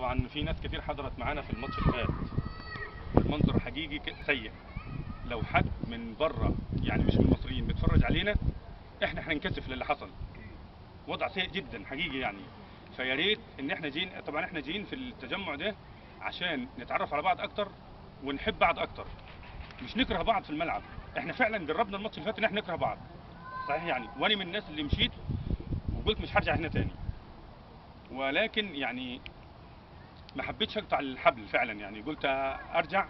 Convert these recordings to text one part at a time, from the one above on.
طبعا في ناس كتير حضرت معانا في الماتش اللي فات. المنظر حقيقي سيء. لو حد من بره يعني مش من المصريين بيتفرج علينا احنا هننكسف للي حصل. وضع سيء جدا حقيقي يعني. فيا ريت ان احنا جايين، طبعا احنا جايين في التجمع ده عشان نتعرف على بعض اكتر ونحب بعض اكتر، مش نكره بعض في الملعب. احنا فعلا جربنا الماتش اللي فات ان احنا نكره بعض صحيح يعني، وانا من الناس اللي مشيت وقلت مش هرجع هنا تاني، ولكن يعني ما حبيتش اقطع الحبل فعلا يعني، قلت ارجع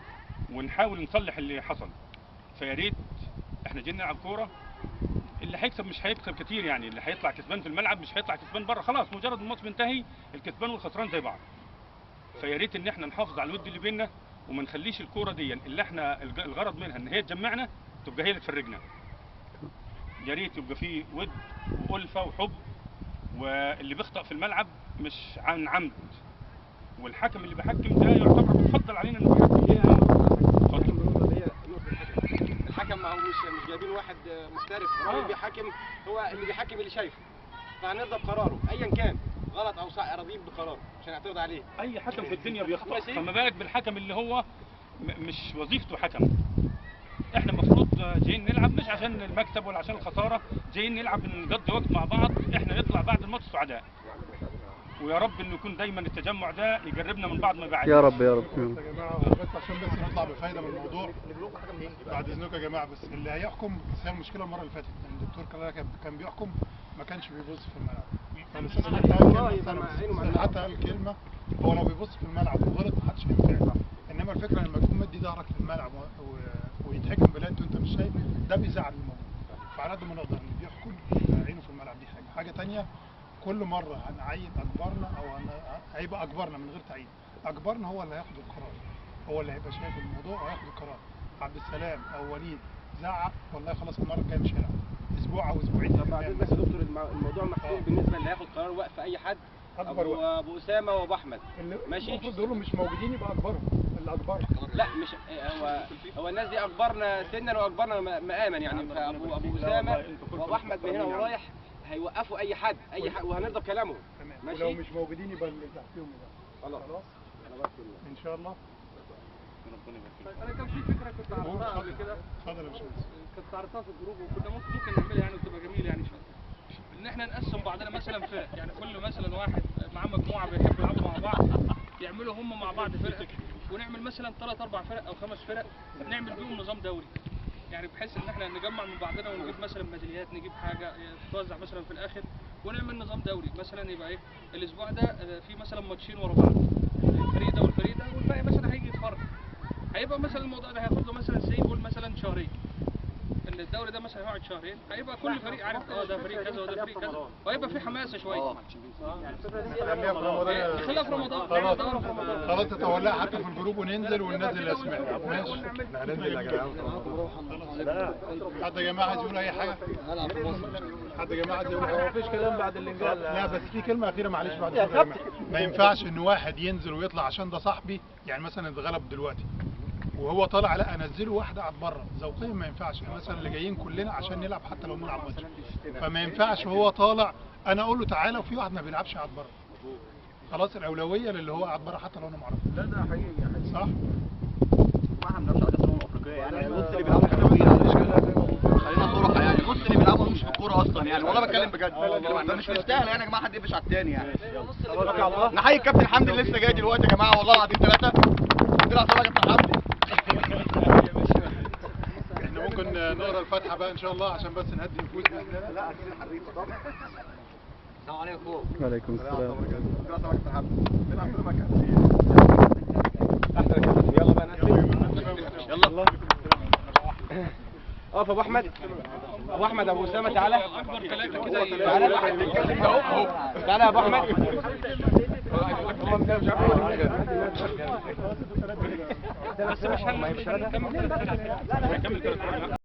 ونحاول نصلح اللي حصل. فيا ريت احنا جينا نلعب كوره، اللي هيكسب مش هيكسب كتير يعني، اللي هيطلع كسبان في الملعب مش هيطلع كسبان بره، خلاص مجرد الماتش بينتهي الكسبان والخسران زي بعض. فيا ريت ان احنا نحافظ على الود اللي بيننا وما نخليش الكوره دي اللي احنا الغرض منها ان هي تجمعنا تبقى هي اللي تفرقنا. يا ريت يبقى فيه ود والفه وحب، واللي بيخطئ في الملعب مش عن عمد، والحكم اللي بيحكم ده يعتبر بيتفضل علينا انه بيحكم. الحكم ما هو مش جايبين واحد محترف راجل بيحكم، هو اللي بيحكم اللي شايفه، فهنرضى بقراره ايا كان غلط او صح، راضيين بقراره عشان نعترض عليه. اي حكم في الدنيا بيخطئ، فما بالك بالحكم اللي هو مش وظيفته حكم. احنا المفروض جايين نلعب مش عشان المكسب ولا عشان الخساره، جايين نلعب نقضي وقت مع بعض، احنا نطلع بعد الماتش سعداء. ويا رب انه يكون دايما التجمع ده يقربنا من بعض ما بعد. يا رب يا رب. يا جماعه بس عشان نطلع بفايده من الموضوع بعد اذنكم يا جماعه، بس اللي هيحكم، بس هي المشكله المره اللي فاتت ان الدكتور كان بيحكم ما كانش بيبص في الملعب. فالاستاذ حتى قال كلمه، هو لو بيبص في الملعب وغلط محدش هينفعه، انما الفكره لما تكون مدي ظهرك للملعب ويتحكم بلا انت مش شايف، ده بيزعل الموضوع. فعلى قد ما نقدر اللي بيحكم عينه في الملعب، دي حاجه ثانيه. كل مره هنعين اكبرنا او هيبقى اكبرنا من غير تعيين، اكبرنا هو اللي هياخد القرار، هو اللي هيبقى شايف الموضوع وهياخد القرار. عبد السلام او وليد زعق والله خلاص المره الجايه مش هيلعب، اسبوع او اسبوعين. طب بعدين بس يا دكتور الموضوع محسوب بالنسبه اللي هياخد قرار وقف اي حد، ابو اسامه وابو احمد ماشي، المفروض دول مش موجودين يبقى اكبرهم اللي اكبر. لا مش هو الناس دي اكبرنا سنا واكبرنا مقاما يعني، فابو اسامه وابو احمد من هنا ورايح هيوقفوا اي حد وهنرضى بكلامهم ماشي، ولو مش موجودين يبقى اللي تحتهم خلاص ان شاء الله. انا كان في فكره كنت عرضتها قبل كده. اتفضل يا باشمهندس. كنت عرضتها في الجروب وكنا ممكن نعملها يعني وتبقى جميله يعني ان احنا نقسم بعضنا مثلا فرق، يعني كل مثلا واحد معاه مجموعه بيحبوا يلعبوا مع بعض يعملوا هم مع بعض فرقه، ونعمل مثلا 3 4 فرق او 5 فرق نعمل بيهم نظام دوري، يعني بحيث ان احنا نجمع من بعضنا ونجيب مثلا ميداليات، نجيب حاجه تتوزع مثلا في الاخر، ونعمل نظام دوري مثلا يبقى ايه الاسبوع ده في مثلا ماتشين ورا بعض، الفريق ده والفريق ده، والباقي مثلا هيجي يتفرج. هيبقى مثلا الموضوع ده هياخد له مثلا قول مثلا شهرين، ان الدوري ده مثلا هيقعد شهرين، هيبقى كل فريق عارف ده فريق كذا وده فريق كذا، وهيبقى في حماسه شويه. نخليها في رمضان. خلاص تتولاها حتى في الجروب وننزل وننزل اسماء. ماشي هننزل يا جماعه. حد يا جماعه عايز يقول اي حاجه؟ حد يا جماعه عايز يقول حاجه؟ مفيش كلام بعد اللي قال. لا بس في كلمه اخيره معلش بعد كده. ما ينفعش ان واحد ينزل ويطلع عشان ده صاحبي، يعني مثلا اتغلب دلوقتي وهو طالع لا انزله واحده قاعد بره، ذوقيا ما ينفعش. مثلا اللي جايين كلنا عشان نلعب حتى لو نلعب ماتش، فما ينفعش وهو طالع انا اقول له تعالى وفي واحد ما بيلعبش قاعد بره. خلاص الاولويه للي هو قاعد بره حتى لو انا ما اعرفوش. لا ده حقيقي صح؟ ما احنا بنلعبش على كاس الامم الافريقيه يعني، بص اللي بيلعبوا خلينا صراحه يعني، بص اللي بيلعبوا مش في الكوره اصلا يعني، والله بتكلم بجد، مش مستاهل يعني يا جماعه حد يقفش على الثاني يعني. نحيي الكابتن حمدي اللي لسه جاي دلوقتي يا جماعه، والله العظيم 3 بيلعب صلاح كابتن حمدي. احنا ممكن نقرا الفاتحه بقى ان شاء الله عشان بس نهدي النفوس باذن الله. لا اكيد حريصه طبعا. السلام عليكم. وعليكم السلام. نلعب في المكان. يلا بقى يلا اقف ابو احمد، ابو احمد ابو اسامه تعالى، اكبر 3 كده تعالى تعالى يا ابو احمد. بس مش هنكمل 3